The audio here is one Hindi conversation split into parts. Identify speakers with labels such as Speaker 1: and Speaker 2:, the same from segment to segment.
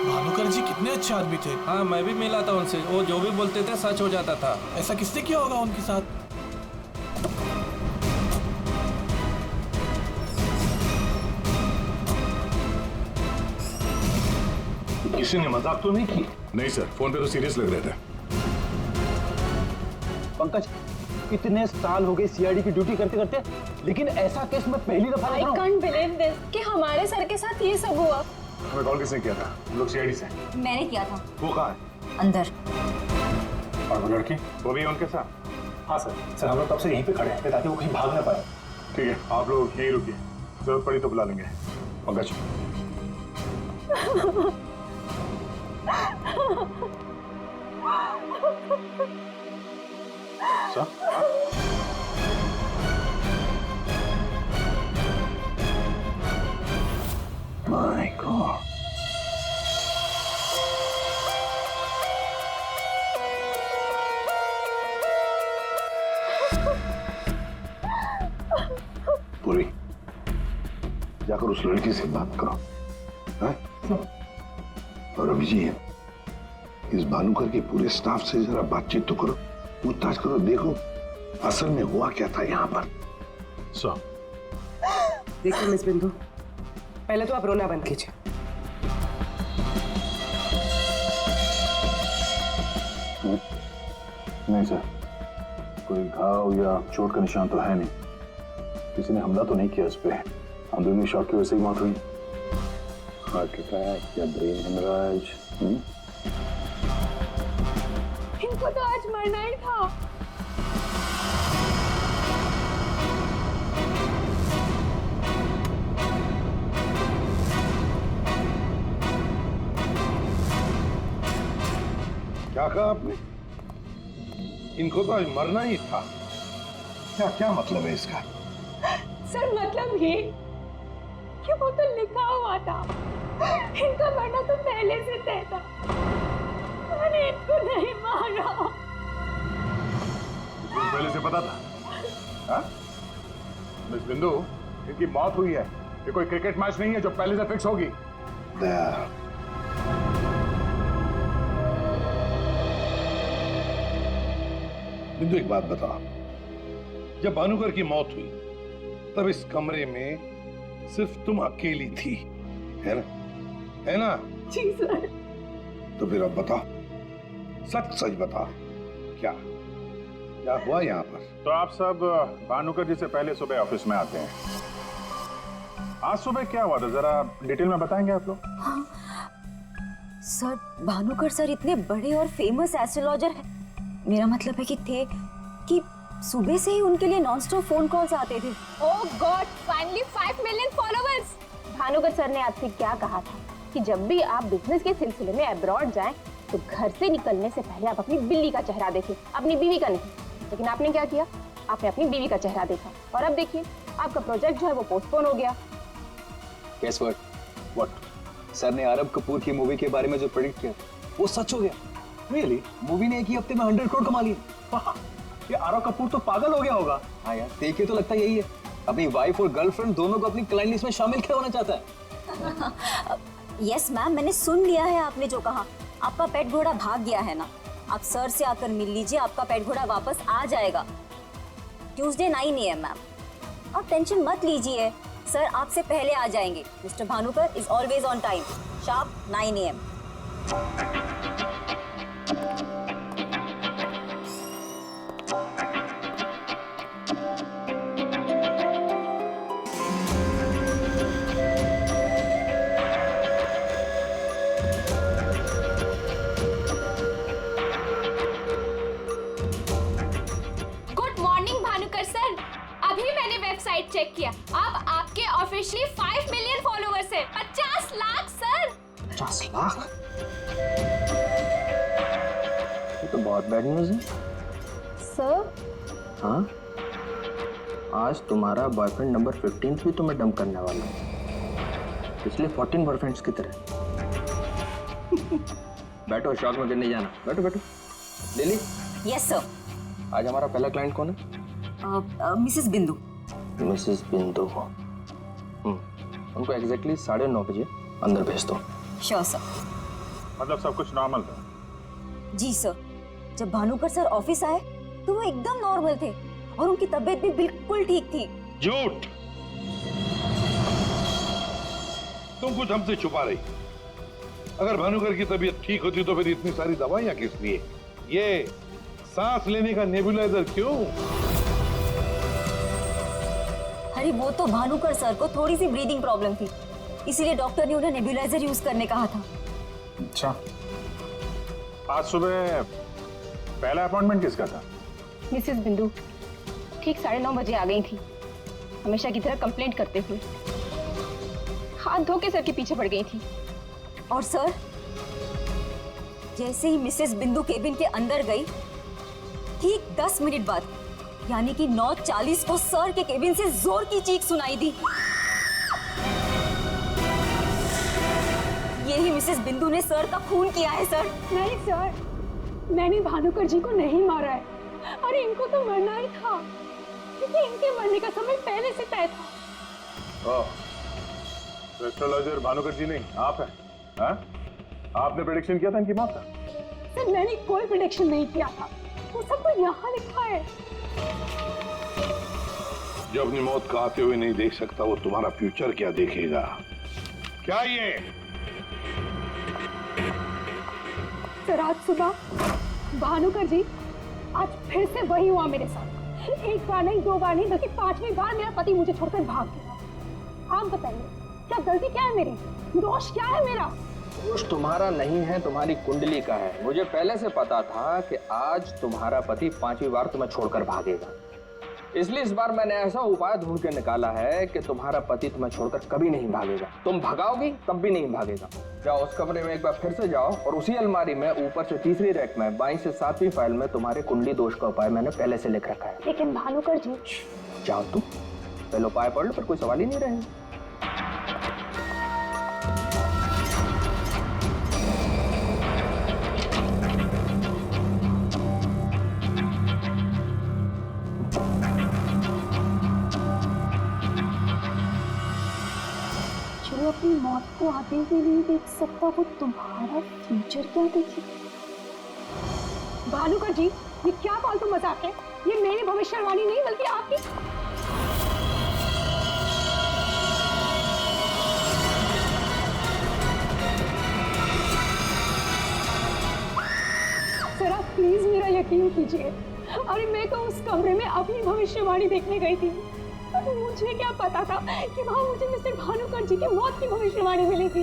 Speaker 1: भानुकर जी कितने अच्छे आदमी थे।
Speaker 2: हाँ, मैं भी मिला था उनसे, वो जो भी बोलते थे सच हो जाता था।
Speaker 1: ऐसा किसने किया होगा उनके साथ?
Speaker 3: किसी ने मजाक तो नहीं की?
Speaker 4: नहीं सर, फोन पे तो सीरियस लग रहे थे।
Speaker 3: पंकज, इतने साल हो गए सीआईडी की ड्यूटी करते करते, लेकिन ऐसा केस मैं पहली दफा देख रहा हूं।
Speaker 5: I can't believe this कि हमारे सर के साथ ये सब हुआ।
Speaker 4: हमें कॉल किसने किया था? हम लोग सीआईडी से।
Speaker 6: मैंने किया था।
Speaker 4: वो कहाँ है?
Speaker 6: अंदर।
Speaker 4: और वो लड़की? वो भी है उनके साथ?
Speaker 3: हाँ सर, हम लोग तब से यहीं पे खड़े हैं ताकि वो कहीं भाग ना पाए।
Speaker 4: ठीक है, आप लोग यहीं रुकिए, जरूरत पड़ी तो बुला लेंगे। पंकज। सर?
Speaker 3: My God.
Speaker 4: पूरी, जाकर उस लड़की से बात करो। हाँ? और अभिजीत, इस भानुकर के पूरे स्टाफ से जरा बातचीत तो करो, पूछताछ करो, देखो असल में हुआ क्या था यहाँ पर।
Speaker 3: सर,
Speaker 7: देखिए मिस बिंदु, पहले तो आप रोना बंद कीजिए।
Speaker 4: नहीं सर, कोई घाव या चोट का निशान तो है नहीं, किसी ने हमला तो नहीं किया इस पे, अंदरूनी शॉक की वजह से ही मौत हुई। हार्ट अटैक या ब्रेन हेमराज?
Speaker 5: इनको तो आज मरना ही था।
Speaker 4: क्या कहा आपने? इनको तो आज मरना ही था। क्या क्या मतलब है इसका?
Speaker 5: सर मतलब ये कि वो तो लिखा हुआ था, इनका मरना तो पहले से तय था। मैंने इनको नहीं मारा।
Speaker 4: पहले से पता था? हाँ? मिस बिंदु, इनकी मौत हुई है, ये कोई क्रिकेट मैच नहीं है जो पहले से फिक्स होगी। बिंदु, एक बात बता, जब भानुकर की मौत हुई तब इस कमरे में सिर्फ तुम अकेली थी, है ना? है ना?
Speaker 5: जी सर।
Speaker 4: तो फिर अब बताओ, सच सच बताओ, क्या क्या हुआ यहाँ पर?
Speaker 8: तो आप सब भानुकर जी से पहले सुबह ऑफिस में आते हैं। आज सुबह क्या हुआ था, जरा डिटेल में बताएंगे आप लोग?
Speaker 6: हाँ सर, भानुकर सर इतने बड़े और फेमस एस्ट्रोलॉजर हैं। मेरा मतलब है कि थे कि सुबह से ही उनके लिए नॉनस्टॉप फोन कॉल्स आते थे।
Speaker 5: Oh god, finally 5 million followers. Bhanukar sir ने आपसे क्या कहा था कि जब भी आप बिजनेस के सिलसिले में अब्रॉड जाएं तो घर से निकलने से पहले आप अपनी बिल्ली का चेहरा देखें, अपनी बीवी का नहीं। लेकिन आपने क्या किया? आपने अपनी बीवी का चेहरा देखा और अब देखिए आपका प्रोजेक्ट जो है वो पोस्टपोन हो गया।
Speaker 9: Guess what? What? सर ने आरब कपूर की मूवी के बारे में जो प्रेडिक्ट किया वो सच हो गया।
Speaker 3: रियली?
Speaker 9: मूवी ने एक ही हफ्ते में 100 करोड़ कमा लिए।
Speaker 3: ये आरव कपूर तो पागल हो गया होगा।
Speaker 9: हाँ यार, देखे तो लगता यही है। अपनी वाइफ और गर्लफ्रेंड दोनों को अपनी क्लाइंट लिस्ट में शामिल करवाना चाहता है।
Speaker 6: यस मैम, मैंने सुन लिया है आपने जो कहा। आपका पेट घोड़ा भाग गया है ना, आप सर से आकर मिल लीजिए, आपका पेट घोड़ा वापस आ जाएगा ट्यूसडे 9 AM मैम। आप टेंशन मत लीजिए, सर आपसे पहले आ जाएंगे। Mister Bhanukar is always on time, sharp 9 AM।
Speaker 5: Website check किया, अब आपके ऑफिशियली 5 मिलियन फॉलोअर्स हैं। 50 लाख सर।
Speaker 3: 50 लाख? ये तो बहुत बैड न्यूज़ है
Speaker 5: सर।
Speaker 3: हाँ, आज तुम्हारा बॉयफ्रेंड नंबर 15 भी तुम्हें डंप करने वाला है, पिछले 14 बॉयफ्रेंड्स की तरह। बैठो, शॉक में गिरने जाना। बैठो बैठो। लिली।
Speaker 6: Yes sir.
Speaker 3: आज हमारा पहला क्लाइंट कौन है?
Speaker 6: मिसेस बिंदु।
Speaker 3: मिसेस बिंदु। उनको एग्जैक्टली 9:30 बजे अंदर भेज दो।
Speaker 6: Sure sir.
Speaker 8: मतलब सब कुछ नॉर्मल था?
Speaker 6: जी सर, जब भानुकर सर ऑफिस आए तो वो एकदम नॉर्मल थे और उनकी तबीयत भी बिल्कुल ठीक थी।
Speaker 4: झूठ! तुम कुछ हमसे छुपा रही। अगर भानुकर की तबीयत ठीक होती तो फिर इतनी सारी दवाइयां किस लिए? ये सांस लेने का नेबुलाइजर क्यों?
Speaker 6: अरे वो तो भानुकर सर को थोड़ी सी ब्रीदिंग प्रॉब्लम थी, इसीलिए डॉक्टर ने उन्हें नेबुलाइजर यूज करने कहा था।
Speaker 8: अच्छा, आज सुबह पहला अपॉइंटमेंट किसका था?
Speaker 5: मिसेस बिंदु ठीक 9:30 बजे आ गई थी, हमेशा की तरह कंप्लेंट करते हुए। हाथ धो के सर के पीछे पड़ गई थी।
Speaker 6: और सर, जैसे ही मिसेस बिंदु केबिन के अंदर गई, ठीक 10 मिनट बाद यानी कि 9:40 को सर के केबिन से जोर की चीख सुनाई दी। यही मिसेस बिंदु ने सर का खून किया है सर।
Speaker 10: नहीं सर, मैंने भानुकर जी को नहीं मारा है। अरे इनको तो मरना ही था, क्योंकि इनके मरने का समय पहले से तय था।
Speaker 8: एस्ट्रोलॉजर भानुकर जी नहीं, आप हैं? हाँ? आपने प्रेडिक्शन किया था इनकी मौत का?
Speaker 10: सर मैंने कोई प्रेडिक्शन नहीं किया था, वो सब तो यहाँ लिखा है।
Speaker 4: जो अपनी मौत को आते हुए नहीं देख सकता वो तुम्हारा फ्यूचर क्या देखेगा? क्या ये?
Speaker 10: सर आज सुबह भानुकर जी, आज फिर से वही हुआ मेरे साथ। एक बार नहीं, 2 बार नहीं, बल्कि 5वीं बार मेरा पति मुझे छोड़कर भाग गया। आप बताइए, क्या गलती क्या है मेरी? दोष क्या है मेरा?
Speaker 3: दोष तुम्हारा नहीं है, तुम्हारी कुंडली का है। मुझे पहले से पता था कि आज तुम्हारा पति 5वीं बार तुम्हें छोड़कर भागेगा, इसलिए इस बार मैंने ऐसा उपाय ढूंढ के निकाला है कि तुम्हारा पति तुम्हें छोड़कर कभी नहीं भागेगा। तुम भगाओगी तब भी नहीं भागेगा। जाओ उस कमरे में एक बार फिर से जाओ और उसी अलमारी में ऊपर से 3री रैक में 22 से 7वीं फाइल में तुम्हारे कुंडली दोष का उपाय मैंने पहले से लिख रखा है।
Speaker 10: लेकिन भानुकर जी।
Speaker 3: जाओ तुम पहले उपाय पढ़ लो, फिर कोई सवाल ही नहीं रहेगा।
Speaker 10: जो अपनी मौत को आते हुए नहीं देख सकता, वो तुम्हारा फ्यूचर क्या देखे? भानुकर जी, ये क्या फालतू मजाक है? ये मेरी भविष्यवाणी नहीं बल्कि आपकी। सर आप प्लीज मेरा यकीन कीजिए। अरे मैं तो उस कमरे में अपनी भविष्यवाणी देखने गई थी। मुझे क्या पता था कि वहां मुझे मिस्टर भानुकर जी की मौत की भविष्यवाणी मिलेगी।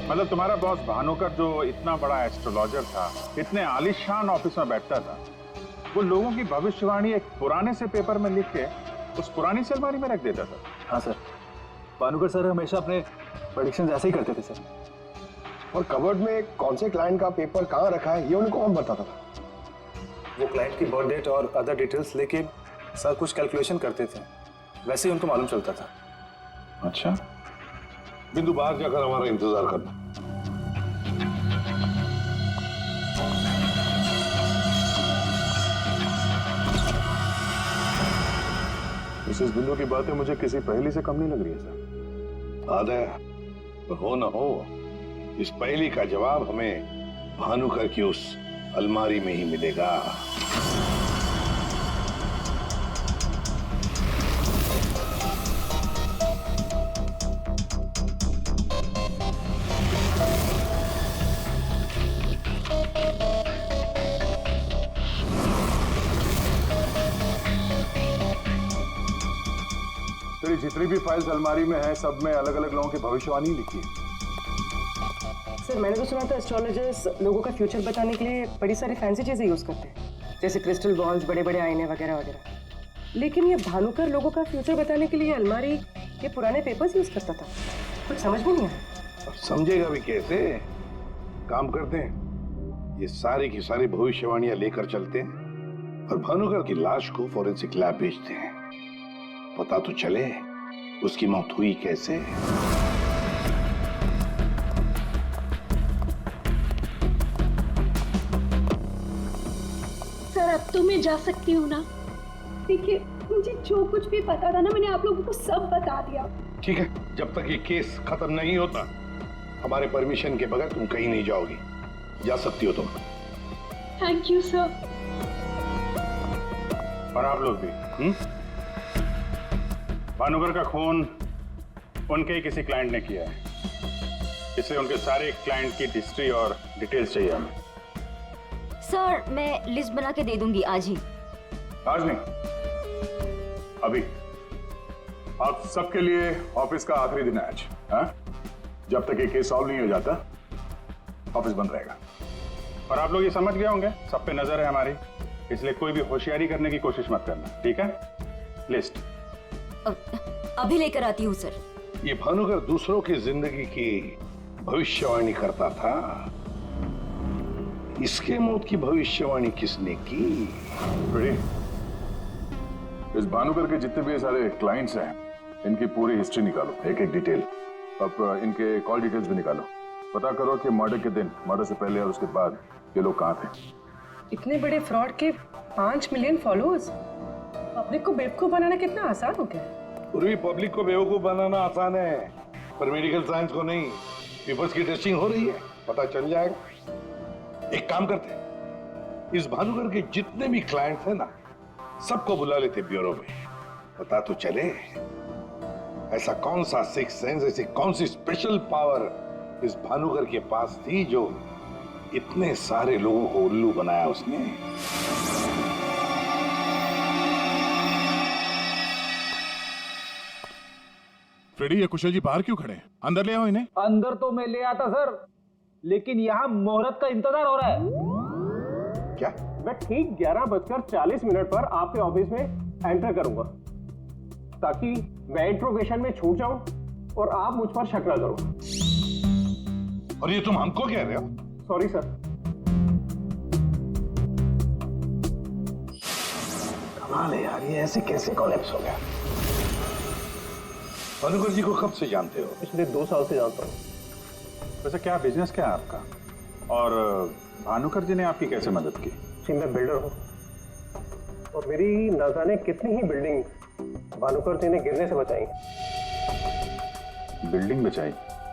Speaker 8: मतलब तुम्हारा बॉस भानुकर जो इतना बड़ा एस्ट्रोलॉजर था, इतने आलीशान ऑफिस में बैठता था, वो लोगों की भविष्यवाणी एक पुराने से पेपर में लिख के उस पुरानी से अलमारी में रख देता था।
Speaker 11: हाँ सर, भानुकर सर हमेशा अपने प्रेडिक्शन ऐसे ही करते थे सर।
Speaker 12: और कबर्ड में कौन से क्लाइंट का पेपर कहाँ रखा है ये उनको कौन बताता था?
Speaker 11: वो क्लाइंट की बर्थ डेट और अदर डिटेल्स लेके सर कुछ कैलकुलेशन करते थे, वैसे ही उनको मालूम चलता था।
Speaker 4: अच्छा, बिंदु बाहर जाकर हमारा इंतजार करना।
Speaker 8: मिसेस बिंदु की बातें मुझे किसी पहेली से कम नहीं लग रही है सर।
Speaker 4: आदय, हो न हो, इस पहेली का जवाब हमें भानुकर की उस अलमारी में ही मिलेगा।
Speaker 8: तेरी जितनी भी फाइल्स अलमारी में है, सब में अलग अलग लोगों की भविष्यवाणी लिखी है।
Speaker 7: सर मैंने तो सुना था एस्ट्रोलॉजर्स लोगों का फ्यूचर बताने के लिए बड़ी सारी फैंसी चीजें यूज करते हैं, जैसे क्रिस्टल बॉल्स, बड़े बड़े आईने वगैरह वगैरह। लेकिन ये भानुकर लोगों का फ्यूचर बताने के लिए अलमारी ये पुराने पेपर्स यूज करता था, कुछ समझ में नहीं आया।
Speaker 4: समझेगा भी कैसे? काम करते हैं, ये सारी की सारी भविष्यवाणियां लेकर चलते हैं और भानुकर की लाश को फॉरेंसिक लैब भेजते हैं। पता तो चले उसकी मौत हुई कैसे।
Speaker 10: सर अब तो मैं जा सकती हूँ ना? देखिए मुझे जो कुछ भी पता था ना मैंने आप लोगों को सब बता दिया।
Speaker 4: ठीक है, जब तक ये केस खत्म नहीं होता हमारे परमिशन के बगैर तुम कहीं नहीं जाओगी। जा सकती हो तुम।
Speaker 10: Thank you sir.
Speaker 8: और आप लोग भी। भानुकर का खून उनके ही किसी क्लाइंट ने किया है, इसलिए उनके सारे क्लाइंट की हिस्ट्री और डिटेल्स चाहिए हमें।
Speaker 6: सर मैं लिस्ट बना के दे दूंगी आज ही।
Speaker 8: आज नहीं, अभी। आप सबके लिए ऑफिस का आखिरी दिन है आज। हाँ? जब तक ये केस सॉल्व नहीं हो जाता ऑफिस बंद रहेगा। और आप लोग ये समझ गए होंगे, सब पे नजर है हमारी, इसलिए कोई भी होशियारी करने की कोशिश मत करना, ठीक है? लिस्ट
Speaker 6: अभी लेकर आती हूँ सर।
Speaker 4: ये भानुकर दूसरों की जिंदगी की भविष्यवाणी करता था, इसके मौत की भविष्यवाणी किसने की?
Speaker 8: इस भानुकर के जितने भी सारे क्लाइंट्स हैं, इनकी पूरी हिस्ट्री निकालो, एक एक डिटेल। अब इनके कॉल डिटेल्स भी निकालो। पता करो कि मर्डर के दिन, मर्डर से पहले और उसके बाद ये लोग कहाँ थे।
Speaker 7: इतने बड़े फ्रॉड के 5 मिलियन फॉलोअर्स। पब्लिक को बेवकूफ बनाना कितना आसान हो गया है।
Speaker 4: पूरी पब्लिक को बेवकूफ बनाना आसान है, पर मेडिकल साइंस को नहीं। पेपर्स की टेस्टिंग हो रही है, पता चल जाएगा। एक काम करते हैं, इस भानुकर के जितने भी क्लाइंट्स हैं ना, सबको बुला लेते ब्यूरो में। पता तो चले ऐसा कौन सा सिक्स सेंस, ऐसी कौन सी स्पेशल पावर इस भानुकर के पास थी जो इतने सारे लोगों को उल्लू बनाया उसने।
Speaker 8: फ्रेडी, ये कुशल जी बाहर क्यों खड़े हैं? अंदर ले आओ इन्हें।
Speaker 2: अंदर तो मैं ले आता सर, लेकिन यहाँ मुहूर्त का इंतजार हो रहा है।
Speaker 4: क्या?
Speaker 11: मैं ठीक 11:40 पर आपके ऑफिस में एंटर करूंगा, ताकि मैं इंट्रोगेशन में छूट जाऊं और आप मुझ पर शक न करो।
Speaker 4: और ये तुम हमको कह रहे हो?
Speaker 11: Sorry sir.
Speaker 4: कमाल है यार, ये ऐसे कैसे कोलैप्स हो गया? भानुकर जी को कब से जानते हो?
Speaker 11: पिछले 2 साल से जानता हूँ।
Speaker 8: वैसे क्या बिजनेस क्या है आपका? और भानुकर जी ने आपकी कैसे मदद की?
Speaker 11: जी मैं बिल्डर हूँ, और मेरी न जाने कितनी ही बिल्डिंग भानुकर जी ने गिरने से बचाई।
Speaker 8: बिल्डिंग बचाई?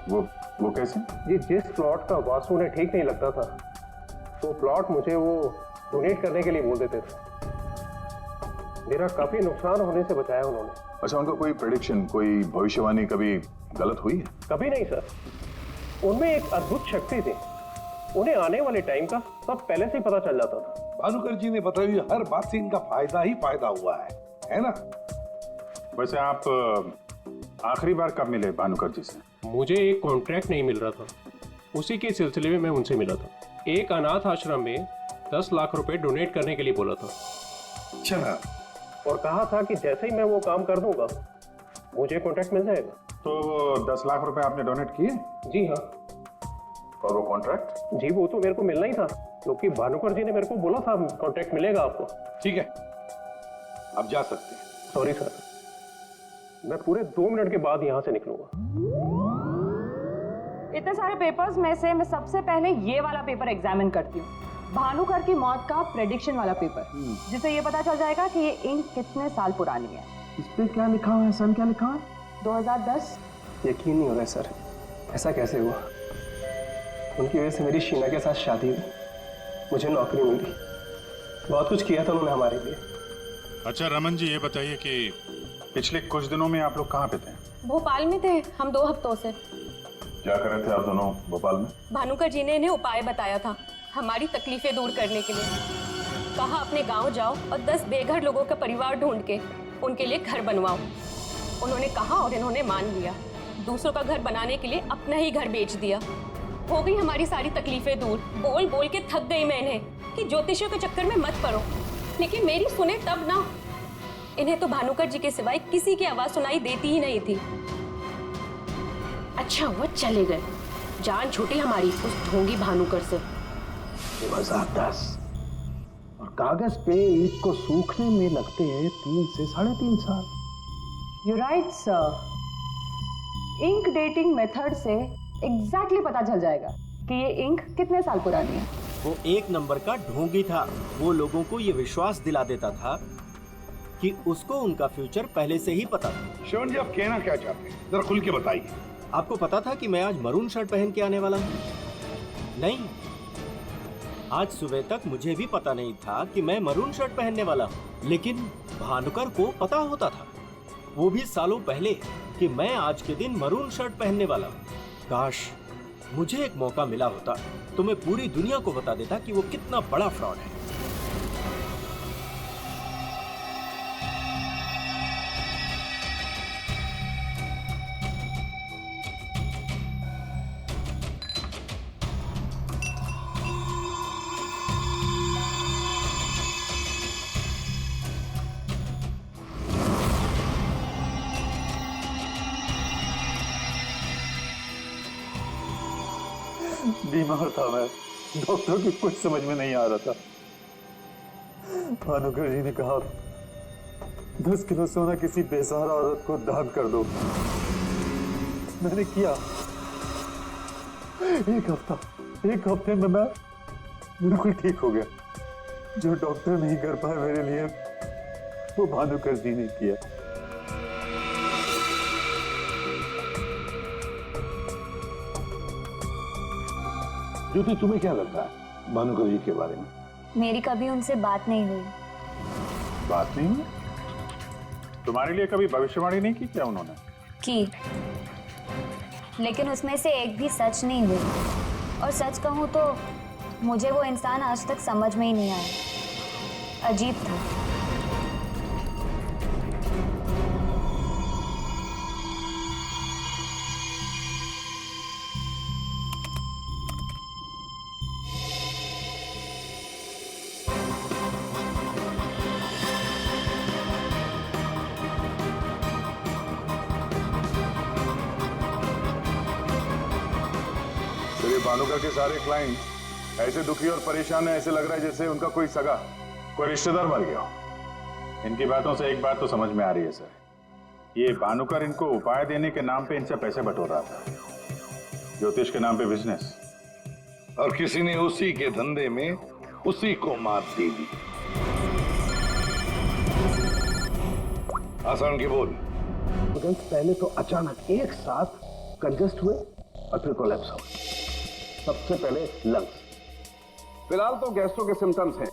Speaker 8: वो कैसे?
Speaker 11: जी जिस प्लॉट का वास्तु उन्हें ठीक नहीं लगता था, वो प्लॉट मुझे वो डोनेट करने के लिए बोल देते थे। मेरा काफी नुकसान होने से बचाया उन्होंने।
Speaker 8: अच्छा, उनका कोई प्रेडिक्शन, कोई भविष्यवाणी कभी गलत हुई है?
Speaker 11: कभी नहीं सर। उनमें एक अद्भुत शक्ति थी, उन्हें आने वाले टाइम का सब पहले से ही पता चल जाता था।
Speaker 4: भानुकर जी ने बताई हर बात से इनका फायदा ही फायदा हुआ है ना?
Speaker 8: वैसे आप आखिरी बार कब मिले भानुकर जी से?
Speaker 11: मुझे एक कॉन्ट्रैक्ट नहीं मिल रहा था, उसी के सिलसिले में मैं उनसे मिला था। एक अनाथ आश्रम में 10 लाख रुपए डोनेट करने के लिए बोला था।
Speaker 4: अच्छा।
Speaker 11: और कहा था कि जैसे ही मैं वो काम कर दूंगा मुझे कॉन्ट्रैक्ट मिल जाएगा।
Speaker 8: तो 10 लाख रुपए आपने डोनेट किए?
Speaker 11: जी हाँ।
Speaker 8: और वो कॉन्ट्रैक्ट?
Speaker 11: जी वो तो मेरे को मिलना ही था, क्योंकि भानुकर जी ने मेरे को बोला था कॉन्ट्रैक्ट मिलेगा आपको।
Speaker 4: ठीक है, अब जा सकते हैं।
Speaker 11: सॉरी सर, मैं पूरे 2 मिनट के बाद यहाँ से निकलूंगा।
Speaker 13: इतने सारे पेपर्स में से मैं सबसे पहले ये वाला पेपर एग्जामिन करती हूँ, भानुकर की मौत का प्रेडिक्शन वाला पेपर, जिससे ये पता चल जाएगा कि ये इंक कितने साल पुरानी है।
Speaker 11: इस पे क्या लिखा हुआ है? सन क्या लिखा हुआ है?
Speaker 13: 2010।
Speaker 11: यकीन नहीं हो रहा है सर, ऐसा कैसे हुआ? उनकी वजह से मेरी शीना के साथ शादी हुई, मुझे नौकरी मिली, बहुत कुछ किया था उन्होंने हमारे लिए।
Speaker 8: अच्छा रमन जी, ये बताइए कि पिछले कुछ दिनों में आप लोग कहाँ पे थे?
Speaker 5: भोपाल में थे हम 2 हफ्तों से।
Speaker 8: क्या कर रहे थे आप दोनों भोपाल में?
Speaker 5: भानुकर जी ने इन्हें उपाय बताया था हमारी तकलीफें दूर करने के लिए। कहा अपने गांव जाओ और 10 बेघर लोगों का परिवार ढूंढ के उनके लिए घर बनवाओ। उन्होंने कहा और इन्होंने मान लिया। दूसरों का घर बनाने के लिए अपना ही घर बेच दिया। हो गई हमारी सारी तकलीफें दूर। बोल बोल के थक गई मैं इन्हें कि ज्योतिषियों के चक्कर में मत पड़ो, लेकिन मेरी सुने तब ना। इन्हें तो भानुकर जी के सिवाय किसी की आवाज सुनाई देती ही नहीं थी। अच्छा वो चले गए, जान छूटी हमारी उस ढोंगी भानुकर से।
Speaker 4: 2010 और कागज पे ईंट को सूखने में लगते हैं 3 से 3.5 साल।
Speaker 13: You right sir. Ink dating method से एग्जैक्टली पता चल जाएगा कि ये इंक कितने साल पुरानी है।
Speaker 14: वो एक नंबर का ढोंगी था। वो लोगों को ये विश्वास दिला देता था कि उसको उनका फ्यूचर पहले से ही पता था।
Speaker 4: श्रवण जी, आप कहना क्या चाहते हैं, जरा खुल के बताइए।
Speaker 14: आपको पता था कि मैं आज मरून शर्ट पहन के आने वाला हूँ? नहीं, आज सुबह तक मुझे भी पता नहीं था कि मैं मरून शर्ट पहनने वाला हूँ, लेकिन भानुकर को पता होता था, वो भी सालों पहले, कि मैं आज के दिन मरून शर्ट पहनने वाला हूँ। काश मुझे एक मौका मिला होता तो मैं पूरी दुनिया को बता देता कि वो कितना बड़ा फ्रॉड है।
Speaker 8: बीमार था मैं, डॉक्टर की कुछ समझ में नहीं आ रहा था। भानुकर जी ने कहा 10 किलो सोना किसी बेसहारा औरत को दान कर दो। मैंने किया। एक हफ्ते में मैं बिल्कुल ठीक हो गया। जो डॉक्टर नहीं कर पाए मेरे लिए, वो भानुकर जी ने किया।
Speaker 4: ज्योति, तुम्हें क्या लगता है भानुकर जी के बारे में?
Speaker 6: मेरी कभी उनसे बात नहीं हुई।
Speaker 8: बात नहीं हुई? तुम्हारे लिए कभी भविष्यवाणी नहीं की क्या उन्होंने?
Speaker 6: की, लेकिन उसमें से एक भी सच नहीं हुई। और सच कहूं तो मुझे वो इंसान आज तक समझ में ही नहीं आया। अजीब था।
Speaker 8: भानुकर के सारे क्लाइंट ऐसे दुखी और परेशान है, ऐसे लग रहा है जैसे उनका कोई सगा, कोई रिश्तेदार मर गया हो। इनकी बातों से एक बात तो समझ में आ रही है सर, ये भानुकर इनको उपाय देने के नाम पे इनसे पैसे बटोर रहा था, ज्योतिष के नाम पे बिजनेस,
Speaker 4: और किसी ने उसी के धंधे में उसी को मात दे दी। आसान की बोल।
Speaker 12: पहले तो अचानक एक साथ कंजस्ट हुए और फिर कोलैप्स हो गए। सबसे पहले लंग्स, फिलहाल तो गैस्ट्रो के सिम्टम्स हैं।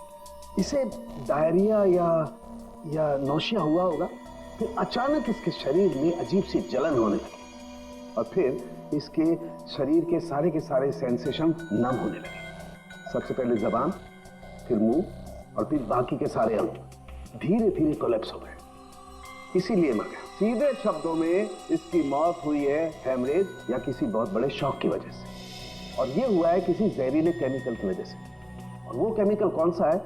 Speaker 12: इसे डायरिया या नौशिया हुआ होगा। फिर अचानक इसके शरीर में अजीब सी जलन होने लगी और फिर इसके शरीर के सारे सेंसेशन नम होने लगे। सबसे पहले जबान, फिर मुंह और फिर बाकी के सारे अंग धीरे धीरे कोलैप्स हो गए। इसीलिए मर गया। सीधे शब्दों में इसकी मौत हुई है हेमरेज या किसी बहुत बड़े शॉक की वजह से, और ये हुआ है किसी जहरीले केमिकल की वजह से। और वो केमिकल कौन सा है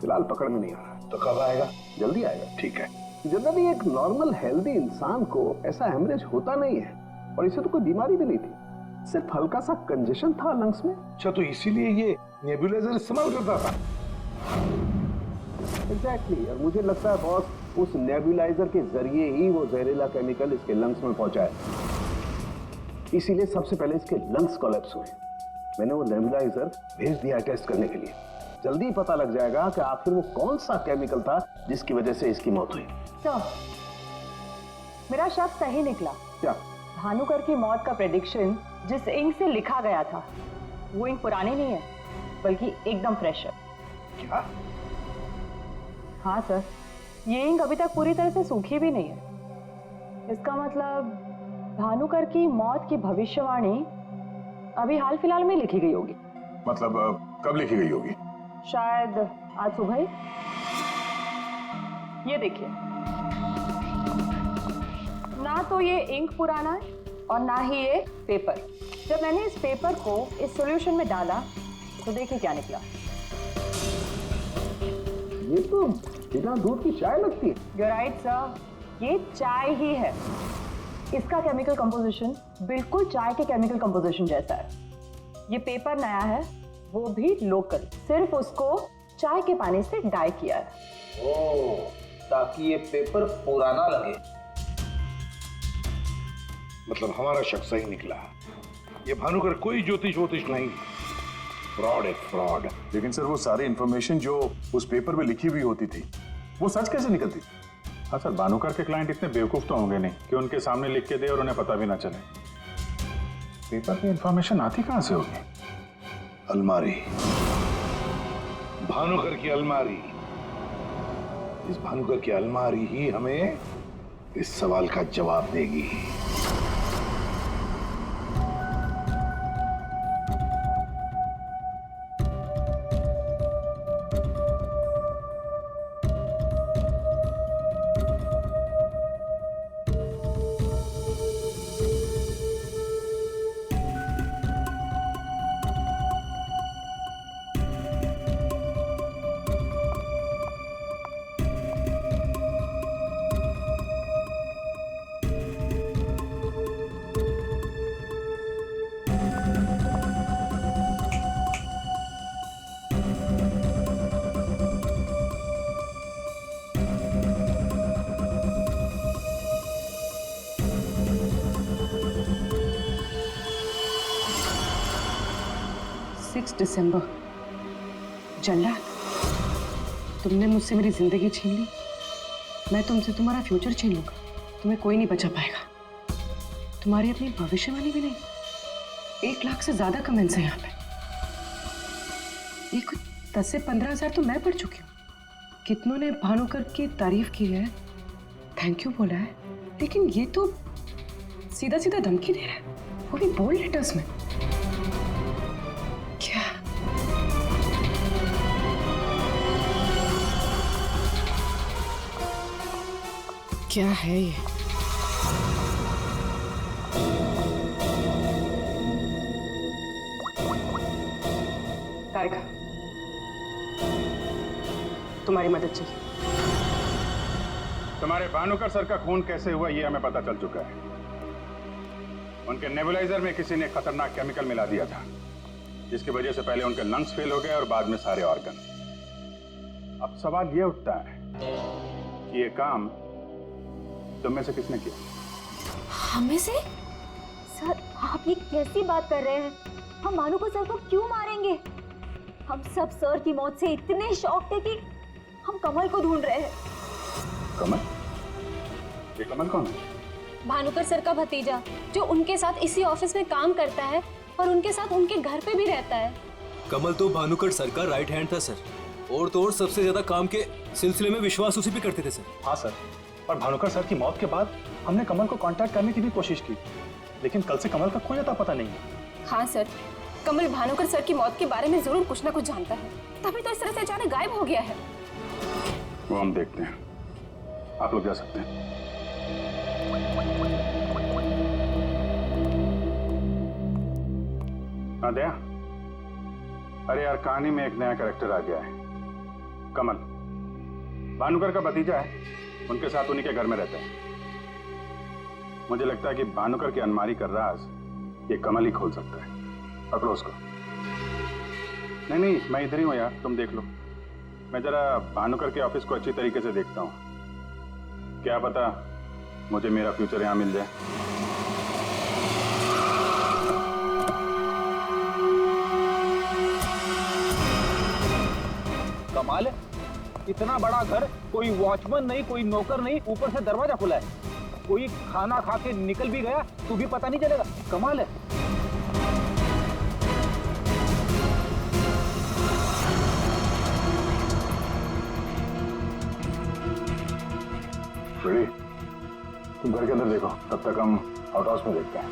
Speaker 12: फिलहाल पकड़ में नहीं आ रहा।
Speaker 4: तो कब आएगा?
Speaker 12: जल्दी आएगा।
Speaker 4: ठीक है।
Speaker 12: जनरली एक नॉर्मल हेल्दी इंसान को ऐसा हेमरेज होता नहीं है, और इसे तो कोई बीमारी भी नहीं थी, सिर्फ हल्का सा कंजेशन था लंग्स में।
Speaker 4: अच्छा, तो इसीलिए ये नेबुलाइजर इस्तेमाल करता था?
Speaker 12: एग्जैक्टली। और मुझे लगता है बॉस, उस नेबुलाइजर के जरिए ही वो जहरीला केमिकल इसके लंग्स में पहुंचा है। इसीलिए सबसे पहले इसके लंग्स कोलैप्स हुए। मैंने वो नेबुलाइजर भेज दिया टेस्ट करने के लिए। जल्दी पता लग जाएगा कि आखिर वो कौन सा केमिकल था जिसकी वजह से इसकी मौत हुई।
Speaker 13: सर, मेरा शक सही निकला।
Speaker 12: क्या?
Speaker 13: भानुकर की मौत का प्रेडिक्शन जिस इंक से लिखा गया था, वो इंक पुरानी नहीं है, बल्कि एकदम फ्रेश है।
Speaker 12: क्या?
Speaker 13: हाँ सर, ये इंक अभी तक पूरी तरह से सूखी भी नहीं है। इसका मतलब भानुकर की मौत की भविष्यवाणी अभी हाल फिलहाल में लिखी गई होगी।
Speaker 8: मतलब कब लिखी गई होगी?
Speaker 13: शायद आज सुबह ही। ये देखिए, ना तो ये इंक पुराना है और ना ही ये पेपर। जब मैंने इस पेपर को इस सॉल्यूशन में डाला तो देखिए क्या निकला।
Speaker 12: ये तो बिना दूध की चाय लगती है।
Speaker 13: You're right, sir, ये चाय ही है। इसका केमिकल कंपोजिशन बिल्कुल चाय के केमिकल कंपोजिशन जैसा है। ये पेपर नया है, वो भी लोकल, सिर्फ उसको चाय के पानी से डाई किया है।
Speaker 2: ओह, ताकि ये पेपर पुराना लगे।
Speaker 4: मतलब हमारा शक सही निकला। ये भानुकर कोई ज्योतिष नहीं, फ्रॉड है, फ्रॉड।
Speaker 8: लेकिन सर, वो सारी इंफॉर्मेशन जो उस पेपर में लिखी हुई होती थी, वो सच कैसे निकलती? हाँ सर, भानुकर के क्लाइंट इतने बेवकूफ तो होंगे नहीं कि उनके सामने लिख के दे और उन्हें पता भी ना चले। पेपर में इंफॉर्मेशन आती कहां से होगी?
Speaker 4: अलमारी, भानुकर की अलमारी। इस भानुकर की अलमारी ही हमें इस सवाल का जवाब देगी।
Speaker 7: दिसंबर। जल्ला, तुमने मुझसे मेरी जिंदगी छीन ली, मैं तुमसे तुम्हारा फ्यूचर छीन लूंगा। तुम्हें कोई नहीं बचा पाएगा। तुम्हारी अपनी भविष्यवाणी भी नहीं। 1 लाख से ज्यादा कमेंट्स हैं यहाँ पे। ये कुछ 10 से 15 हजार तो मैं पढ़ चुकी हूँ। कितनों ने भानुकर की तारीफ की है, थैंक यू बोला है, लेकिन ये तो सीधा सीधा धमकी दे रहा है, वो भी बोल्ड लेटर्स में। क्या है ये? तारिका, तुम्हारी मदद चाहिए।
Speaker 8: तुम्हारे भानुकर सर का खून कैसे हुआ ये हमें पता चल चुका है। उनके नेबुलाइजर में किसी ने खतरनाक केमिकल मिला दिया था, जिसकी वजह से पहले उनके लंग्स फेल हो गए और बाद में सारे ऑर्गन। अब सवाल ये उठता है कि ये काम तुम में से किसने किया?
Speaker 6: हमें से? सर, आप ये कैसी बात कर रहे हैं? हम भानुकर सर को क्यों मारेंगे? हम सब सर की मौत से इतने शॉक थे कि हम कमल को ढूंढ रहे हैं।
Speaker 8: कमल? ये कमल कौन है?
Speaker 5: भानुकर सर का भतीजा, जो उनके साथ इसी ऑफिस में काम करता है और उनके साथ उनके घर पे भी रहता है।
Speaker 9: कमल तो भानुकर सर का राइट हैंड था सर, और तो और सबसे ज्यादा काम के सिलसिले में विश्वास उसी पे करते थे सर।
Speaker 8: हाँ सर, और भानुकर सर की मौत के बाद हमने कमल को कांटेक्ट करने की भी कोशिश की, लेकिन कल से कमल का कोई अता पता नहीं है।
Speaker 5: हाँ सर, कमल भानुकर सर की मौत के बारे में जरूर कुछ ना कुछ जानता है, तभी तो इस तरह से अचानक गायब हो गया है।
Speaker 8: वो हम देखते हैं, आप लोग जा सकते हैं। हाँ दया, अरे यार, कहानी में एक नया कैरेक्टर आ गया है, कमल। भानुकर का भतीजा है, उनके साथ उन्हीं के घर में रहता है। मुझे लगता है कि भानुकर की अलमारी का राज ये कमल ही खोल सकता है। पकड़ो उसको। नहीं, मैं इधर ही हूँ यार, तुम देख लो। मैं जरा भानुकर के ऑफिस को अच्छी तरीके से देखता हूँ, क्या पता मुझे मेरा फ्यूचर यहाँ मिल जाए।
Speaker 2: कमाल है, इतना बड़ा घर, कोई वॉचमैन नहीं, कोई नौकर नहीं, ऊपर से दरवाजा खुला है। कोई खाना खा के निकल भी गया तो भी पता नहीं चलेगा। कमाल है।
Speaker 8: बेटी, तुम घर के अंदर देखो, तब तक हम आउट हाउस में देखते हैं।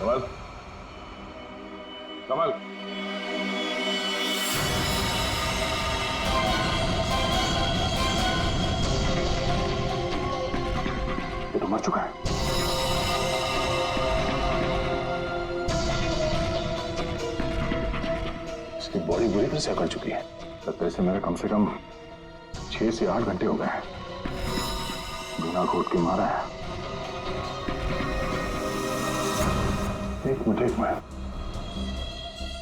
Speaker 8: कमल, कमल, ये तो मर चुका है। इसकी बॉडी बुरी तरह से अकड़ चुकी है। लगता है इसे मेरे कम से कम 6 से 8 घंटे हो गए हैं। बिना घोट के मारा है। एक मिनट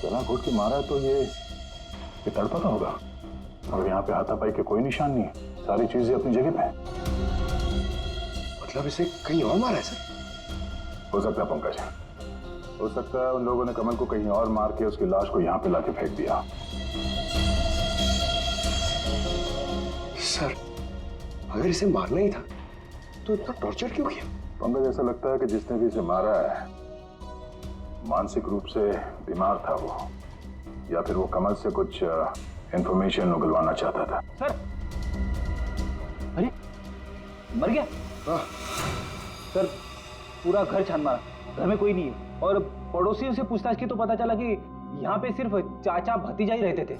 Speaker 8: गला घोट के मारा है तो ये तड़पता होगा, और यहाँ पे हाथापाई के कोई निशान नहीं है, सारी चीजें अपनी जगह पे हैं।
Speaker 12: मतलब इसे कहीं और मारा है सर?
Speaker 8: हो सकता है पंकज, हो सकता है उन लोगों ने कमल को कहीं और मार के उसकी लाश को यहाँ पे लाके फेंक दिया।
Speaker 12: सर अगर इसे मारना ही था तो इतना टॉर्चर क्यों किया?
Speaker 8: पंकज, ऐसा लगता है कि जिसने भी इसे मारा है मानसिक रूप से बीमार था वो, या फिर वो कमल से कुछ इंफॉर्मेशन उगलवाना चाहता था।
Speaker 2: सर, अरे मर गया?
Speaker 12: हाँ।
Speaker 2: सर पूरा घर छान मारा, घर में कोई नहीं है, और पड़ोसियों से पूछताछ की तो पता चला कि यहाँ पे सिर्फ चाचा भतीजा ही रहते थे।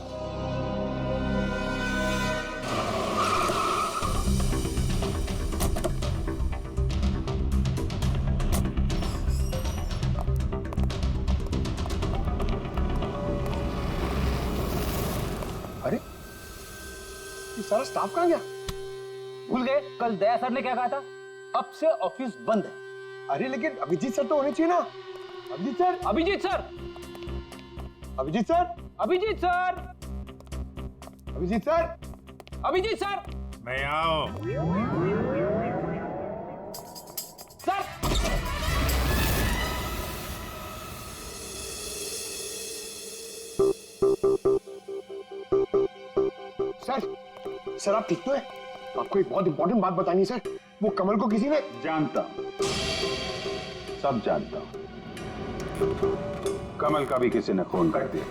Speaker 12: अरे ये सारा स्टाफ कहाँ गया?
Speaker 2: भूल गए कल दया सर ने क्या कहा था? अब से ऑफिस बंद है।
Speaker 12: अरे लेकिन अभिजीत सर तो होने चाहिए ना। Abhijit sir,
Speaker 2: Abhijit sir,
Speaker 12: Abhijit sir,
Speaker 2: Abhijit sir,
Speaker 12: Abhijit sir,
Speaker 2: Abhijit sir,
Speaker 8: मैं आओ।
Speaker 2: सर
Speaker 12: सर आप ठीक तो है? आपको एक बहुत इंपॉर्टेंट बात बतानी है सर। वो कमल को किसी ने
Speaker 8: जानता हूं, सब जानता हूं। कमल का भी किसी ने खून कर दिया।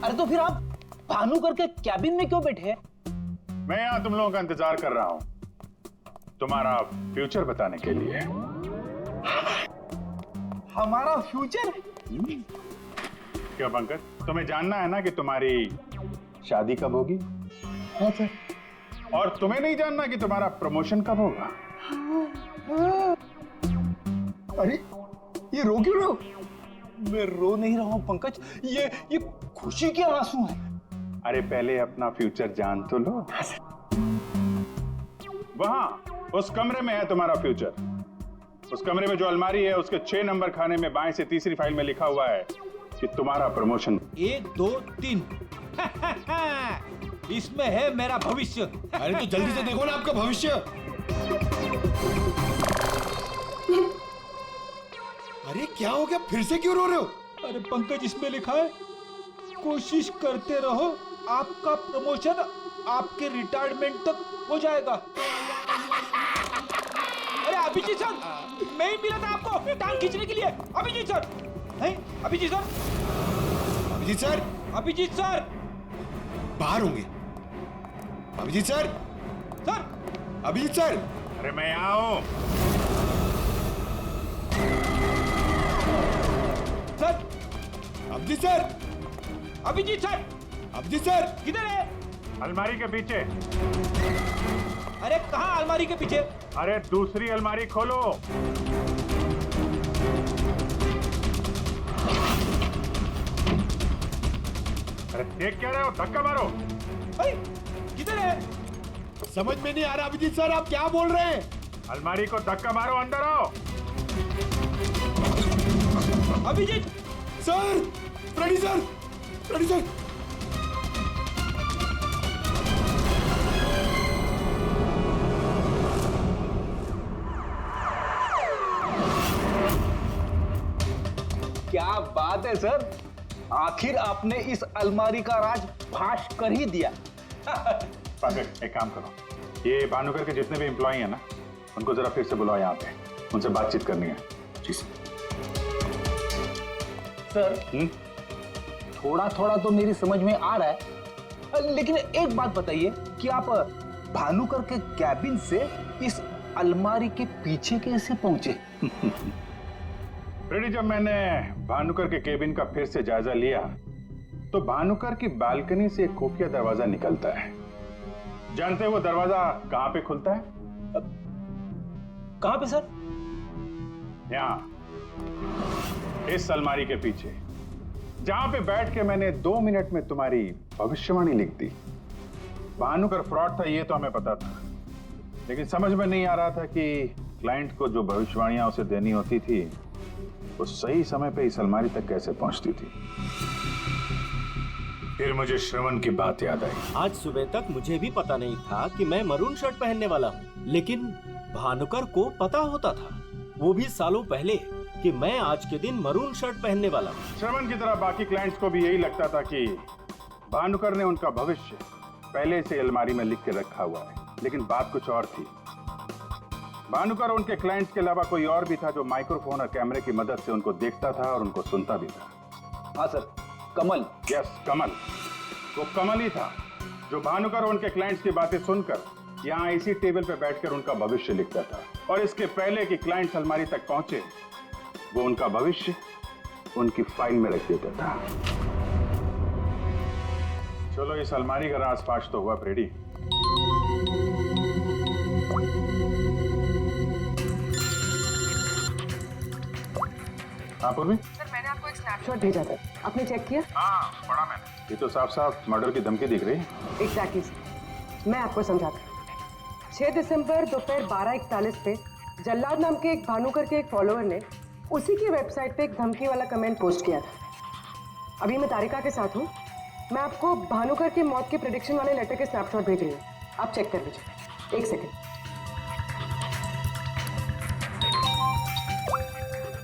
Speaker 2: अरे तो फिर आप भानुकर के कैबिन में क्यों बैठे हैं?
Speaker 8: मैं यहां तुम लोगों का इंतजार कर रहा हूं, तुम्हारा फ्यूचर बताने के लिए।
Speaker 2: हमारा फ्यूचर?
Speaker 8: क्यों पंकज, तुम्हें जानना है ना कि तुम्हारी शादी कब होगी?
Speaker 12: हाँ सर।
Speaker 8: और तुम्हें नहीं जानना कि तुम्हारा प्रमोशन कब होगा?
Speaker 12: अरे ये रो क्यों रहे हो?
Speaker 2: मैं रो नहीं रहा हूं पंकज, ये खुशी के आंसू हैं।
Speaker 8: अरे पहले अपना फ्यूचर जान तो लो। वहां उस कमरे में है तुम्हारा फ्यूचर। उस कमरे में जो अलमारी है उसके 6 नंबर खाने में बाएं से तीसरी फाइल में लिखा हुआ है कि तुम्हारा प्रमोशन
Speaker 1: 1 2 3 इसमें है मेरा भविष्य।
Speaker 12: अरे तो जल्दी से देखो ना आपका भविष्य। अरे क्या हो गया, फिर से क्यों रो रहे हो?
Speaker 1: अरे पंकज, इसमें लिखा है कोशिश करते रहो, आपका प्रमोशन आपके रिटायरमेंट तक हो जाएगा। अरे अभिजीत सर, मैं ही मिला था आपको टांग खींचने के लिए। अभिजीत सर, नहीं Abhijit sir,
Speaker 12: Abhijit sir,
Speaker 1: Abhijit sir
Speaker 12: बाहर होंगे। Abhijit sir,
Speaker 1: sir,
Speaker 12: Abhijit sir.
Speaker 8: अरे मैं आओ।
Speaker 1: Sir,
Speaker 12: Abhijit sir,
Speaker 1: Abhijit sir,
Speaker 12: Abhijit sir
Speaker 1: किधर है?
Speaker 8: अलमारी के पीछे।
Speaker 1: अरे कहाँ अलमारी के पीछे?
Speaker 8: अरे दूसरी अलमारी खोलो। अरे देख क्या रहे हो, धक्का मारो।
Speaker 1: किधर है?
Speaker 12: समझ में नहीं आ रहा अभिजीत सर, आप क्या बोल रहे हैं?
Speaker 8: अलमारी को धक्का मारो, अंदर आओ।
Speaker 1: Abhijit
Speaker 12: sir, ready sir, ready sir.
Speaker 2: क्या बात है सर, आखिर आपने इस अलमारी का राज फाश कर ही दिया।
Speaker 8: पंकज, एक काम करो, ये भानुकर के जितने भी एम्प्लॉई हैं ना, उनको जरा फिर से बुलाओ यहाँ पे, उनसे बातचीत करनी है। जी
Speaker 2: सर, थोड़ा थोड़ा तो मेरी समझ में आ रहा है, लेकिन एक बात बताइए कि आप भानुकर के कैबिन से इस अलमारी के पीछे कैसे पहुंचे?
Speaker 8: फ्रेडी, जब मैंने भानुकर के केबिन का फिर से जायजा लिया तो भानुकर की बालकनी से एक खुफिया दरवाजा निकलता है। जानते हैं वो दरवाजा कहां पे खुलता है?
Speaker 2: कहां पे सर?
Speaker 8: यहां, इस अलमारी के पीछे, जहां पे बैठ के मैंने 2 मिनट में तुम्हारी भविष्यवाणी लिख दी। भानुकर फ्रॉड था ये तो हमें पता था, लेकिन समझ में नहीं आ रहा था कि क्लाइंट को जो भविष्यवाणियां उसे देनी होती थी वो सही समय पे इस अलमारी तक कैसे पहुंचती थी। फिर मुझे श्रवण की बात याद आई।
Speaker 14: आज सुबह तक मुझे भी पता नहीं था कि मैं मरून शर्ट पहनने वाला हूँ, लेकिन भानुकर को पता होता था, वो भी सालों पहले, कि मैं आज के दिन मरून शर्ट पहनने वाला हूँ।
Speaker 8: श्रवण की तरह बाकी क्लाइंट्स को भी यही लगता था कि भानुकर ने उनका भविष्य पहले से अलमारी में लिख के रखा हुआ है, लेकिन बात कुछ और थी। भानुकर उनके क्लाइंट्स के अलावा कोई और भी था जो माइक्रोफोन और कैमरे की मदद से उनको देखता था और उनको सुनता भी था।
Speaker 9: हाँ सर, कमल।
Speaker 8: यस, कमल। वो कमल ही था जो भानुकर उनके क्लाइंट्स की बातें सुनकर यहाँ इसी टेबल पे बैठकर उनका भविष्य लिखता था, और इसके पहले कि क्लाइंट्स अलमारी तक पहुंचे वो उनका भविष्य उनकी फाइल में रख देता था। चलो इस अलमारी का राज फाश तो हुआ फ्रेडी। आप भी?
Speaker 7: सर मैंने आपको एक स्नैपशॉट भेजा था, आपने चेक किया?
Speaker 8: हाँ, पढ़ा मैंने। ये तो साफ साफ मर्डर की धमकी दिख रही है।
Speaker 7: एग्जैक्टली सर, मैं आपको समझाता हूँ। 6 दिसंबर दोपहर 12:41 पे जल्लाद नाम के एक भानुकर के एक फॉलोअर ने उसी की वेबसाइट पे एक धमकी वाला कमेंट पोस्ट किया था। अभी मैं तारिका के साथ हूँ, मैं आपको भानुकर की मौत के प्रेडिक्शन वाले लेटर के स्नैपशॉट भेज रही हूँ, आप चेक कर लीजिए। एक सेकेंड।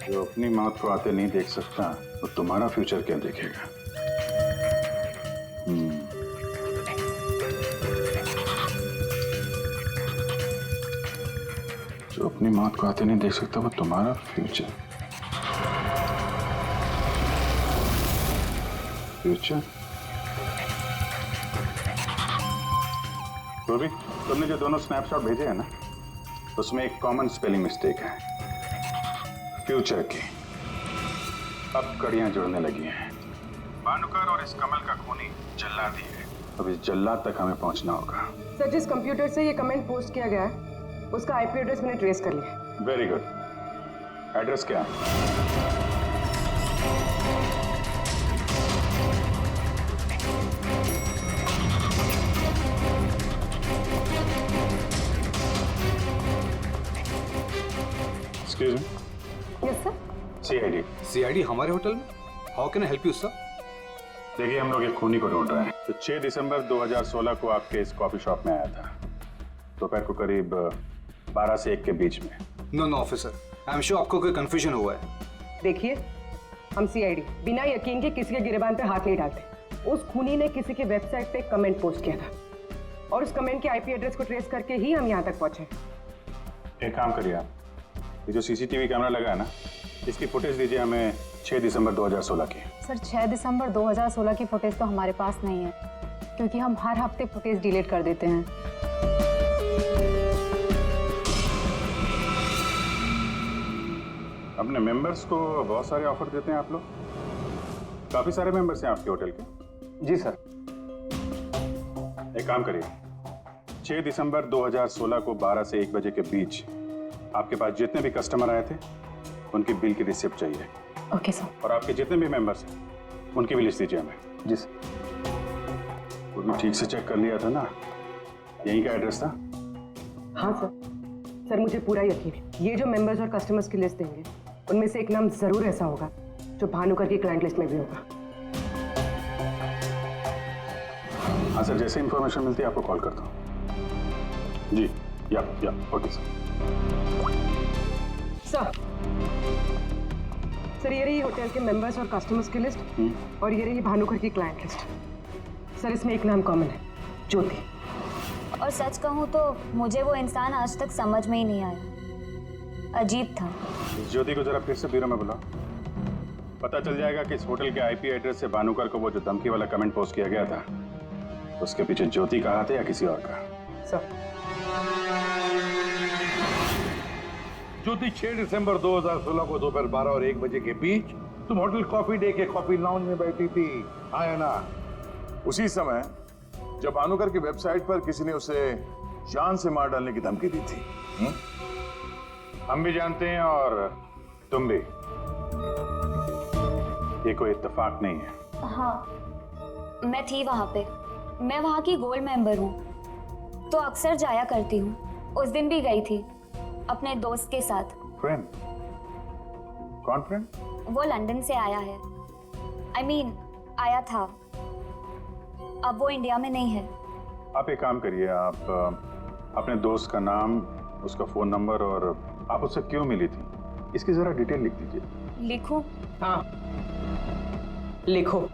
Speaker 8: जो अपनी मौत को आते नहीं देख सकता वो तुम्हारा फ्यूचर क्या देखेगा? जो अपनी मौत को आते नहीं देख सकता वो तुम्हारा फ्यूचर। तो भी तुमने जो दोनों स्नैपशॉट भेजे हैं ना, उसमें एक कॉमन स्पेलिंग मिस्टेक है, फ्यूचर की। अब कड़ियां जुड़ने लगी हैं। भानुकर और इस कमल का खूनी जल्लाद ही है। अब इस जल्लाद तक हमें पहुंचना होगा।
Speaker 7: सर जिस कंप्यूटर से ये कमेंट पोस्ट किया गया है उसका आईपी एड्रेस मैंने ट्रेस कर लिया।
Speaker 8: Very good. एड्रेस क्या है? Excuse me.
Speaker 7: Yes sir.
Speaker 8: CID.
Speaker 9: CID हमारे होटल में? How can I help you sir?
Speaker 8: देखिए हम लोग एक खूनी को ढूंढ रहे हैं। तो 6 दिसंबर 2016 को आपके इस कॉफी शॉप में आया था, दोपहर को करीब 12 से 1 के बीच में।
Speaker 9: No officer, I am sure आपको कोई कंफ्यूजन हुआ है।
Speaker 7: देखिए हम सीआईडी बिना यकीन के किसी के गिरेबान पे हाथ नहीं डालते। उस खूनी ने किसी के वेबसाइट पे कमेंट पोस्ट किया था और उस कमेंट के आईपी एड्रेस को ट्रेस करके ही हम यहाँ तक पहुंचे।
Speaker 8: एक काम करिए आप, ये जो सीसीटीवी कैमरा लगा है ना, इसकी फुटेज दीजिए हमें 6 दिसंबर 2016 की।
Speaker 15: सर 6 दिसंबर 2016 की फुटेज तो हमारे पास नहीं है, क्योंकि हम हर हफ्ते फुटेज डिलीट कर देते हैं।
Speaker 8: अपने मेंबर्स को बहुत सारे ऑफर देते हैं आप लोग? काफी सारे मेंबर्स हैं आपके होटल के?
Speaker 2: जी सर।
Speaker 8: एक काम करिए, 6 दिसंबर 2016 को 12 से 1 बजे के बीच आपके पास जितने भी कस्टमर आए थे उनकी बिल की रिसिप्ट चाहिए।
Speaker 15: Okay sir.
Speaker 8: और आपके जितने भी मेंबर्स हैं उनकी भी लिस्ट दीजिए हमें।
Speaker 2: जी सर।
Speaker 8: वो भी ठीक से चेक कर लिया था ना? यहीं का एड्रेस था?
Speaker 7: हाँ सर। सर मुझे पूरा यकीन है ये जो मेंबर्स और कस्टमर्स की लिस्ट देंगे उनमें से एक नाम जरूर ऐसा होगा जो भानुकर की क्लाइंट लिस्ट में भी होगा।
Speaker 8: हाँ सर, जैसे इंफॉर्मेशन मिलती है आपको कॉल करता हूँ। जी या ओके सर।
Speaker 7: सर ये रही होटल के मेंबर्स और कस्टमर्स की लिस्ट और ये रही भानुकर की क्लाइंट लिस्ट। सर इसमें एक नाम कॉमन है, ज्योति।
Speaker 6: और सच कहूँ तो मुझे वो इंसान आज तक समझ में ही नहीं आया, अजीब था।
Speaker 8: इस ज्योति को जरा फिर से ब्यूरो में बुलाओ, पता चल जाएगा कि इस होटल के आईपी एड्रेस से भानुकर को वो जो धमकी वाला कमेंट पोस्ट किया गया था उसके पीछे ज्योति का हाथ है या किसी और का।
Speaker 7: सर
Speaker 4: ज्योति 6 दिसंबर 2016 को दोपहर 12 और 1 बजे के बीच तुम होटल कॉफी डे के कॉफी लाउंज में बैठी थी, आया ना?
Speaker 8: उसी समय जब भानुकर की वेबसाइट पर किसी ने उसे जान से मार डालने की धमकी दी थी। हम भी जानते हैं और तुम भी। ये कोई इत्तेफाक नहीं है।
Speaker 6: हाँ मैं थी वहाँ पे, मैं वहाँ की गोल्ड मेंबर हूँ तो अक्सर जाया करती हूँ। उस दिन भी गई थी अपने दोस्त के साथ।
Speaker 8: फ्रेंड? कौन फ्रेंड?
Speaker 6: वो लंदन से आया है। I mean, आया था। अब वो इंडिया में नहीं है।
Speaker 8: आप एक काम करिए, आप अपने दोस्त का नाम, उसका फोन नंबर और आप उससे क्यों मिली थी, इसकी जरा डिटेल लिख दीजिए।
Speaker 6: लिखूं?
Speaker 7: हाँ, लिखो।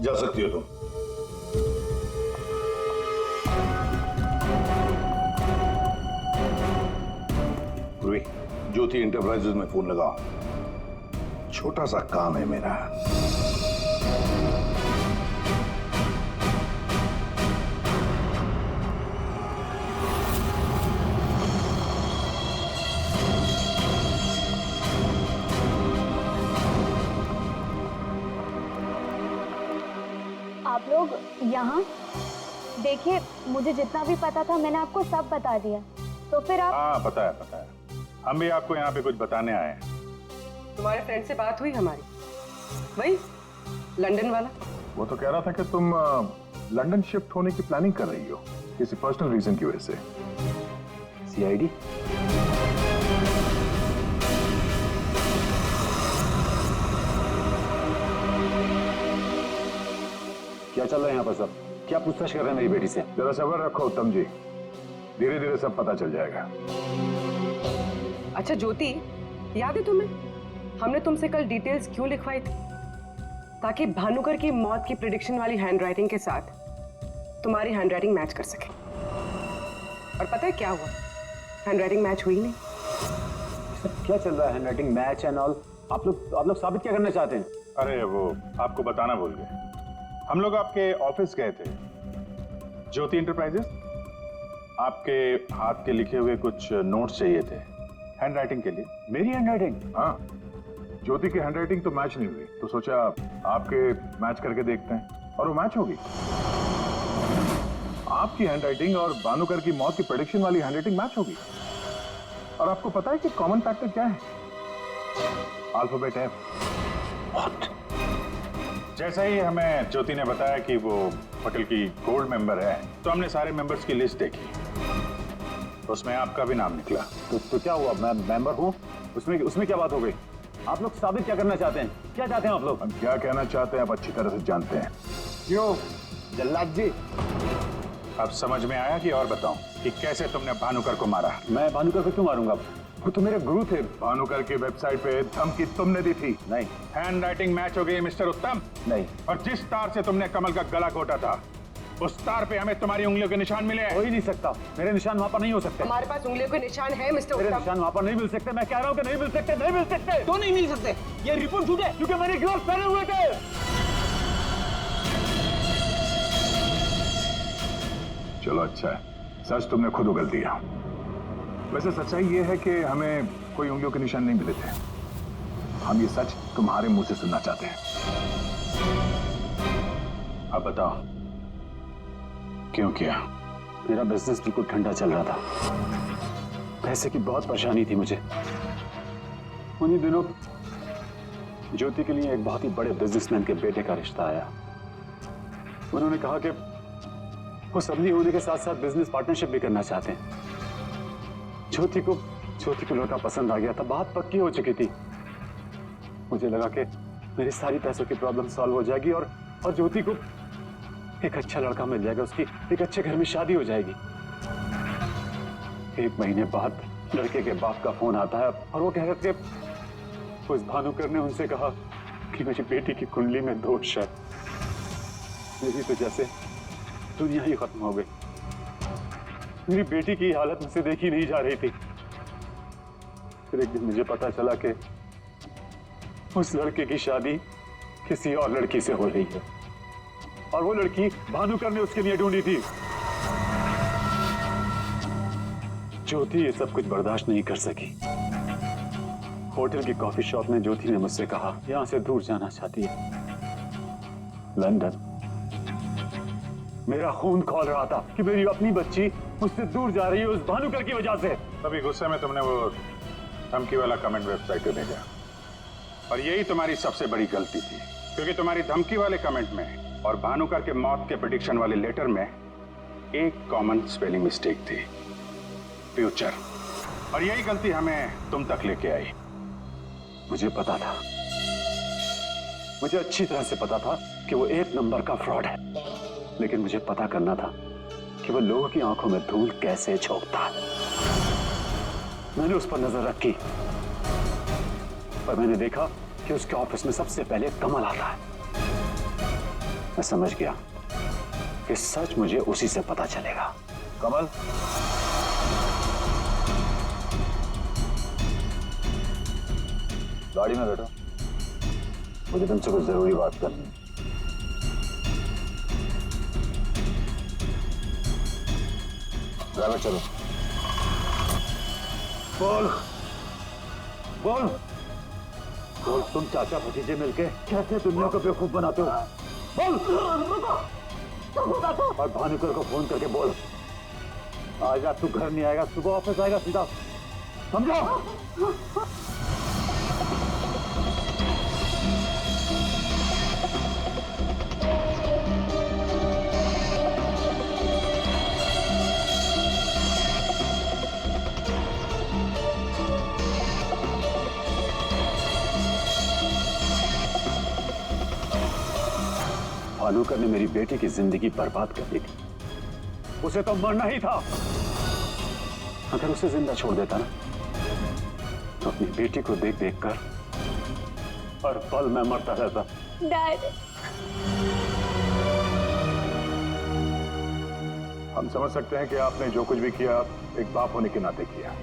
Speaker 4: जा सकती हो तुम। पूर्वी, ज्योति इंटरप्राइजेज में फोन लगाओ, छोटा सा काम है मेरा।
Speaker 5: आप लोग यहाँ देखिए, मुझे जितना भी पता था मैंने आपको सब बता दिया, तो फिर आप।
Speaker 8: हाँ पता है, हम भी आपको यहाँ पे कुछ बताने आए हैं।
Speaker 7: तुम्हारे फ्रेंड से बात हुई हमारी, वही लंदन वाला?
Speaker 8: वो तो कह रहा था कि तुम लंदन शिफ्ट होने की प्लानिंग कर रही हो किसी पर्सनल रीजन की वजह से।
Speaker 9: सीआईडी? क्या चल रहा है यहाँ पर सब? क्या पूछताछ कर रहे हैं मेरी बेटी से?
Speaker 8: जरा सब्र रखो उत्तम जी, धीरे धीरे सब पता चल जाएगा।
Speaker 7: अच्छा ज्योति, याद है तुम्हें हमने तुमसे कल डिटेल्स क्यों लिखवाई थी? ताकि भानुकर की मौत की प्रिडिक्शन वाली हैंडराइटिंग के साथ तुम्हारी हैंडराइटिंग मैच कर सके। और पता है क्या हुआ? हैंडराइटिंग मैच हुई नहीं।
Speaker 9: क्या चल रहा है? Handwriting match and all? आप लोग साबित क्या करना चाहते हैं?
Speaker 8: अरे वो आपको बताना भूल गए, हम लोग आपके ऑफिस गए थे, ज्योति इंटरप्राइजेस। आपके हाथ के लिखे हुए कुछ नोट्स चाहिए थे हैंडराइटिंग के लिए।
Speaker 9: मेरी हैंडराइटिंग?
Speaker 8: हाँ, ज्योति की हैंडराइटिंग तो मैच नहीं हुई, तो सोचा आपके मैच करके देखते हैं, और वो मैच होगी। आपकी हैंडराइटिंग और भानुकर की मौत की प्रेडिक्शन वाली हैंडराइटिंग मैच होगी। और आपको पता है कि कॉमन फैक्टर क्या है? Alphabet F. जैसे ही हमें ज्योति ने बताया कि वो होटल की गोल्ड मेंबर है, तो हमने सारे मेंबर्स की लिस्ट देखी, उसमें आपका भी नाम निकला।
Speaker 9: तो क्या हुआ? मैं मेंबर हूँ, उसमें क्या बात हो गई? आप लोग साबित क्या करना चाहते हैं? क्या चाहते हैं आप लोग?
Speaker 8: हम क्या कहना चाहते हैं आप अच्छी तरह से जानते हैं।
Speaker 12: क्यों जल्लाद जी?
Speaker 8: अब समझ में आया कि और बताऊं कि कैसे तुमने भानुकर को मारा?
Speaker 9: मैं भानुकर को क्यों मारूंगा? वो तो मेरे गुरु थे।
Speaker 8: भानुकर की वेबसाइट पे धमकी तुमने दी थी।
Speaker 9: नहीं।
Speaker 8: हैंडराइटिंग मैच हो गई मिस्टर उत्तम।
Speaker 9: नहीं।
Speaker 8: और जिस तार से तुमने कमल का गला घोटा था, उस तार पे हमें तुम्हारी उंगलियों के निशान मिले।
Speaker 9: हो ही नहीं सकता, मेरे निशान वहां पर नहीं हो सकते।
Speaker 7: हमारे पास उंगलियों के निशान है मिस्टर उत्तम।
Speaker 9: मेरे निशान वहां पर नहीं मिल सकते। मैं कह रहा हूँ कि नहीं मिल सकते, नहीं मिल सकते।
Speaker 14: तो नहीं मिल सकते, ये रिपोर्ट झूठ है,
Speaker 9: क्योंकि मैंने ग्लव्स पहने हुए थे।
Speaker 8: चलो अच्छा है, सच तुमने खुद उगल दिया। वैसे सच्चाई ये है कि हमें कोई उंगलियों के निशान नहीं मिले थे। हम ये सच तुम्हारे मुंह से सुनना चाहते हैं। अब बताओ क्यों किया?
Speaker 9: मेरा बिजनेस बिल्कुल ठंडा चल रहा था, पैसे की बहुत परेशानी थी मुझे। उन्हीं दिनों ज्योति के लिए एक बहुत ही बड़े बिजनेसमैन के बेटे का रिश्ता आया। उन्होंने कहा कि वो सबनी होने के साथ साथ बिजनेस पार्टनरशिप भी करना चाहते हैं। ज्योति को लड़का पसंद आ गया था, बात पक्की हो चुकी थी। मुझे लगा कि मेरी सारी पैसों की प्रॉब्लम सॉल्व हो जाएगी और ज्योति को एक अच्छा लड़का मिल जाएगा, उसकी एक अच्छे घर में शादी हो जाएगी। 1 महीने बाद लड़के के बाप का फोन आता है और वो कह रहे थे उस भानुकर ने उनसे कहा कि मेरी बेटी की कुंडली में दोष है। मेरी तो जैसे दुनिया ही खत्म हो गई। मेरी बेटी की हालत मुझसे देखी नहीं जा रही थी। फिर एक दिन मुझे पता चला कि उस लड़के की शादी किसी और लड़की से हो रही है, और वो लड़की भानुकर ने उसके लिए ढूंढी थी। ज्योति ये सब कुछ बर्दाश्त नहीं कर सकी। होटल की कॉफी शॉप में ज्योति ने मुझसे कहा यहां से दूर जाना चाहती है, लंदन। मेरा खून खौल रहा था कि मेरी अपनी बच्ची मुझसे दूर जा रही है उस भानुकर की वजह से।
Speaker 8: तभी गुस्से में तुमने वो धमकी वाला कमेंट वेबसाइट पे भेजा, और यही तुम्हारी सबसे बड़ी गलती थी, क्योंकि तुम्हारी धमकी वाले कमेंट में और भानुकर के मौत के प्रेडिक्शन वाले लेटर में एक कॉमन स्पेलिंग मिस्टेक थी, फ्यूचर। और यही गलती हमें तुम तक लेके आई।
Speaker 9: मुझे पता था, मुझे अच्छी तरह से पता था कि वो एक नंबर का फ्रॉड है, लेकिन मुझे पता करना था कि वो लोगों की आंखों में धूल कैसे झोंकता है। मैंने उस पर नजर रखी और मैंने देखा कि उसके ऑफिस में सबसे पहले कमल आता है। मैं समझ गया कि सच मुझे उसी से पता चलेगा।
Speaker 2: कमल, गाड़ी में बैठो, मुझे तुमसे कुछ जरूरी बात करनी है। ड्राइवर चलो।
Speaker 9: बोल बोल बोल, तुम चाचा भतीजे मिलके कैसे दुनिया को बेवकूफ बनाते हो? बोल। और भानुकर को फोन करके बोल, आज रात तू घर नहीं आएगा, सुबह ऑफिस आएगा सीधा, समझा? भानुकर ने मेरी बेटी की जिंदगी बर्बाद कर दी थी, उसे तो मरना ही था। अगर उसे जिंदा छोड़ देता ना, तो अपनी बेटी को देख देख कर हर पल मैं मरता रहता।
Speaker 5: डैड,
Speaker 8: हम समझ सकते हैं कि आपने जो कुछ भी किया एक बाप होने के नाते किया,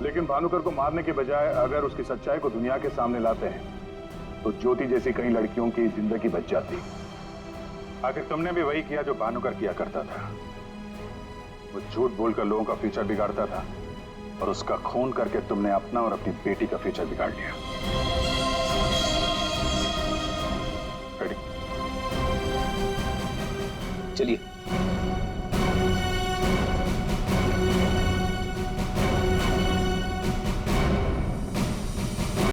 Speaker 8: लेकिन भानुकर को मारने के बजाय अगर उसकी सच्चाई को दुनिया के सामने लाते हैं तो ज्योति जैसी कई लड़कियों की जिंदगी बच जाती। आखिर तुमने भी वही किया जो भानुकर किया करता था। वो झूठ बोलकर लोगों का फ्यूचर बिगाड़ता था, और उसका खून करके तुमने अपना और अपनी बेटी का फ्यूचर बिगाड़ लिया।
Speaker 2: चलिए।